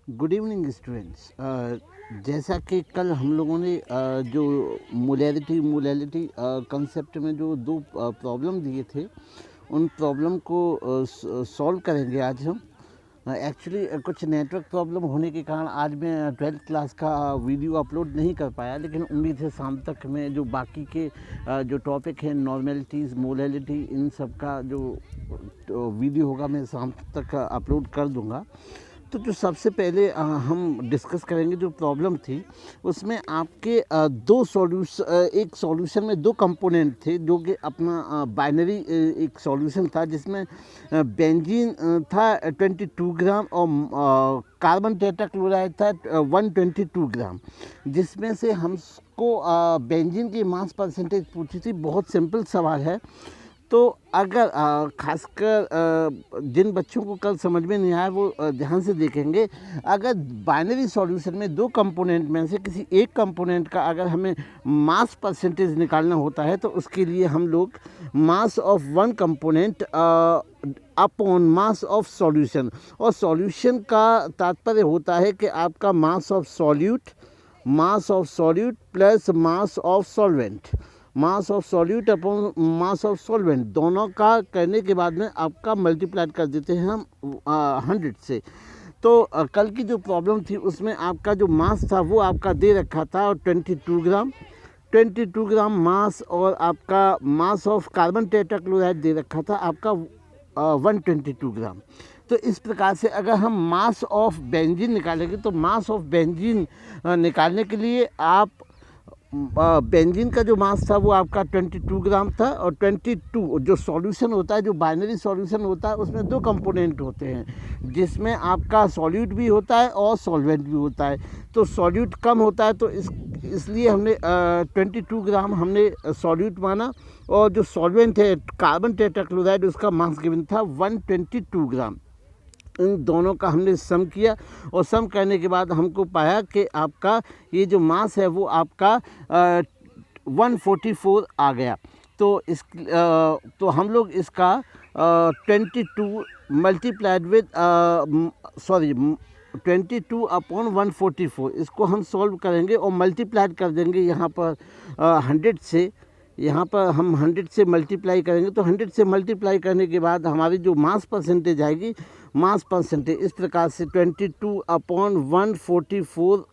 Good evening students. जैसा कि कल हम लोगों ने जो मोलैलिटी कंसेप्ट में जो दो प्रॉब्लम दिए थे, उन प्रॉब्लम को सॉल्व करेंगे आज हम। एक्चुअली कुछ नेटवर्क प्रॉब्लम होने के कारण आज मैं 12th क्लास का वीडियो अपलोड नहीं कर पाया, लेकिन उम्मीद है शाम तक मैं जो बाकी के जो टॉपिक हैं, नॉर्मेलिटीज़, मोलैलिटी, इन सब का जो वीडियो होगा मैं शाम तक अपलोड कर दूंगा। तो जो सबसे पहले हम डिस्कस करेंगे, जो प्रॉब्लम थी उसमें आपके एक सॉल्यूशन में दो कंपोनेंट थे, जो कि अपना बाइनरी एक सॉल्यूशन था, जिसमें बेंजीन था 22 ग्राम और कार्बन टेट्राक्लोराइड था 122 ग्राम, जिसमें से हमको बेंजीन की मास परसेंटेज पूछी थी। बहुत सिंपल सवाल है। तो अगर खासकर जिन बच्चों को कल समझ में नहीं आया वो ध्यान से देखेंगे। अगर बाइनरी सॉल्यूशन में दो कंपोनेंट में से किसी एक कंपोनेंट का अगर हमें मास परसेंटेज निकालना होता है, तो उसके लिए हम लोग mass of one component upon mass of solution, और सॉल्यूशन का तात्पर्य होता है कि आपका mass of solute plus mass of solvent, mass of solute upon mass of solvent, दोनों का करने के बाद में आपका मल्टीप्लाई कर देते हैं हम 100 से। तो कल की जो प्रॉब्लम थी उसमें आपका जो मास था वो आपका दे रखा था 22 ग्राम मास, और आपका मास ऑफ कार्बन टेट्राक्लोराइड दे रखा था आपका 122 ग्राम। तो इस प्रकार से अगर हम मास ऑफ बेंजीन निकालेंगे, तो मास ऑफ बेंजीन निकालने के लिए आप बेंजीन का जो मास था वो आपका 22 ग्राम था, और 22 जो सॉल्यूशन होता है, जो बाइनरी सॉल्यूशन होता है, उसमें दो कंपोनेंट होते हैं, जिसमें आपका सॉल्यूट भी होता है और सॉल्वेंट भी होता है। तो सॉल्यूट कम होता है, तो इसलिए हमने 22 ग्राम हमने सॉल्यूट माना, और जो सॉल्वेंट है कार्बन टेट्राक्लोराइड, उसका मास गिवन था 122 ग्राम। इन दोनों का हमने सम किया, और सम करने के बाद हमको पाया कि आपका ये जो मास है वो आपका 144 आ गया। तो तो हम लोग इसका 22 मल्टीप्लाइड विद 22 अपॉन 144, इसको हम सॉल्व करेंगे और मल्टीप्लाइड कर देंगे यहाँ पर 100 से। यहाँ पर हम 100 से मल्टीप्लाई करेंगे, तो 100 से मल्टीप्लाई करने के बाद हमारी जो मास परसेंटेज आएगी, मास परसेंटेज इस प्रकार से 22 अपॉन 144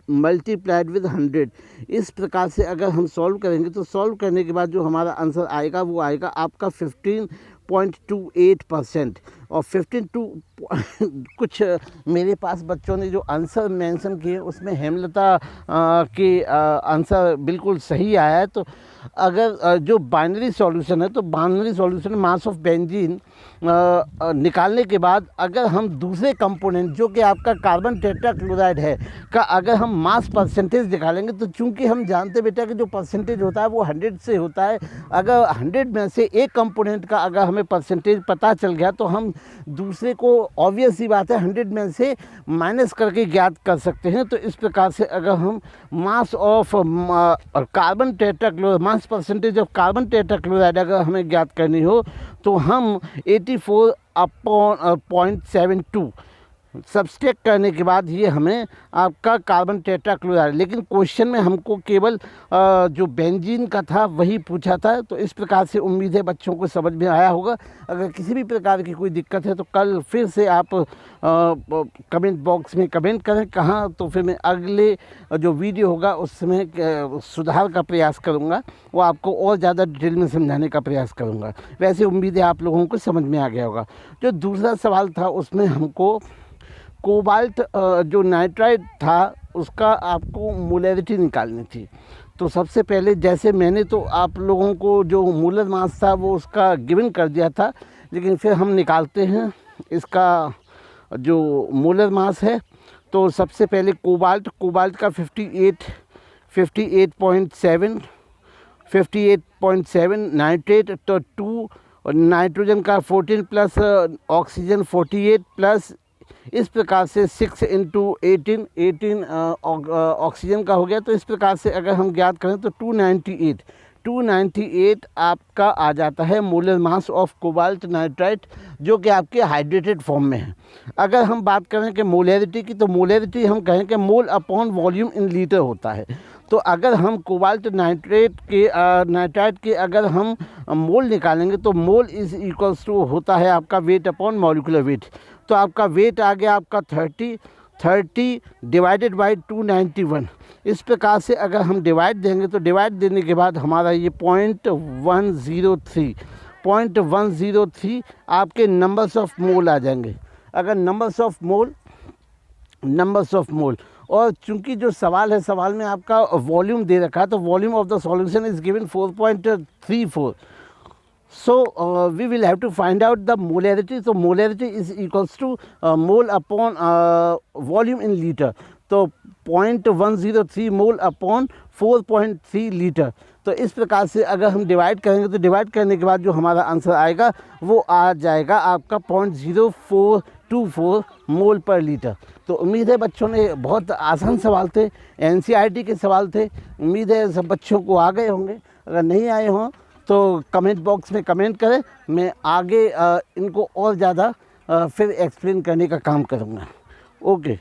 मल्टीप्लाइड विद 100, इस प्रकार से अगर हम सॉल्व करेंगे, तो सॉल्व करने के बाद जो हमारा आंसर आएगा वो आएगा आपका 15.28%। और 15 कुछ मेरे पास बच्चों ने जो आंसर मेंशन किए उसमें हेमलता के आंसर बिल्कुल सही आया है। तो अगर जो बाइनरी सॉल्यूशन है, तो binary solution mass of benzene निकालने के बाद अगर हम दूसरे कंपोनेंट जो कि आपका कार्बन टेट्राक्लोराइड है का अगर हम मास परसेंटेज निकालेंगे, तो चूंकि हम जानते बेटा कि जो परसेंटेज होता है वो 100 से होता है। अगर 100 में से एक कंपोनेंट का अगर हमें परसेंटेज पता चल गया, तो हम दूसरे को ऑब्वियस ही बात है 100 में से माइनस करके ज्ञात कर सकते हैं। तो इस प्रकार से अगर हम mass of carbon tetrachloride, mass percentage of carbon tetrachloride अगर हमें ज्ञात करनी हो, तो हम 84 अपॉन 0.72 सब्सट्रैक्ट करने के बाद ये हमें आपका कार्बन टेट्राक्लोराइड, लेकिन क्वेश्चन में हमको केवल जो बेंजीन का था वही पूछा था। तो इस प्रकार से उम्मीद है बच्चों को समझ में आया होगा। अगर किसी भी प्रकार की कोई दिक्कत है तो कल फिर से आप कमेंट बॉक्स में कमेंट करें कहाँ, तो फिर मैं अगले जो वीडियो होगा उसमें सुधार का प्रयास करूँगा, वो आपको और ज़्यादा डिटेल में समझाने का प्रयास करूँगा। वैसे उम्मीद है आप लोगों को समझ में आ गया होगा। जो दूसरा सवाल था उसमें हमको कोबाल्ट जो नाइट्राइड था उसका आपको मोलैरिटी निकालनी थी। तो सबसे पहले जैसे मैंने तो आप लोगों को जो मोलर मास था वो उसका गिवन कर दिया था, लेकिन फिर हम निकालते हैं इसका जो मोलर मास है। तो सबसे पहले कोबाल्ट का 58.7 नाइट्रेट, तो 2, और नाइट्रोजन का 14 प्लस ऑक्सीजन 48 प्लस, इस प्रकार से 6 इंटू 18 ऑक्सीजन का हो गया। तो इस प्रकार से अगर हम ज्ञात करें तो 298 298 आपका आ जाता है molar mass of cobalt nitrite, जो कि आपके हाइड्रेटेड फॉर्म में है। अगर हम बात करें कि मोलैरिटी की, तो मोलैरिटी हम कहें कि mole upon volume in litre होता है। तो अगर हम कोबाल्ट नाइट्राइट के अगर हम मोल निकालेंगे तो मोल इज़ इक्वल्स टू होता है आपका वेट अपॉन मॉलिक्यूलर वेट। तो आपका वेट आ गया आपका 30 डिवाइडेड बाई 291। इस प्रकार से अगर हम डिवाइड देंगे तो डिवाइड देने के बाद हमारा ये 0.103 आपके नंबर्स ऑफ मोल आ जाएंगे। अगर नंबर्स ऑफ मोल और चूंकि जो सवाल है, सवाल में आपका वॉल्यूम दे रखा है, तो volume of the solution is given 4.34। So we will have to find out the molarity. So molarity is equals to mole upon volume in liter. तो 0.103 मोल अपॉन 4.3 लीटर। तो इस प्रकार से अगर हम डिवाइड करेंगे तो डिवाइड करने के बाद जो हमारा आंसर आएगा वो आ जाएगा आपका 0.0424 मोल पर लीटर। तो उम्मीद है बच्चों ने, बहुत आसान सवाल थे, NCERT के सवाल थे, उम्मीद है सब बच्चों को आ गए होंगे। अगर नहीं आए हों तो कमेंट बॉक्स में कमेंट करें, मैं आगे इनको और ज़्यादा फिर एक्सप्लेन करने का काम करूँगा। ओके।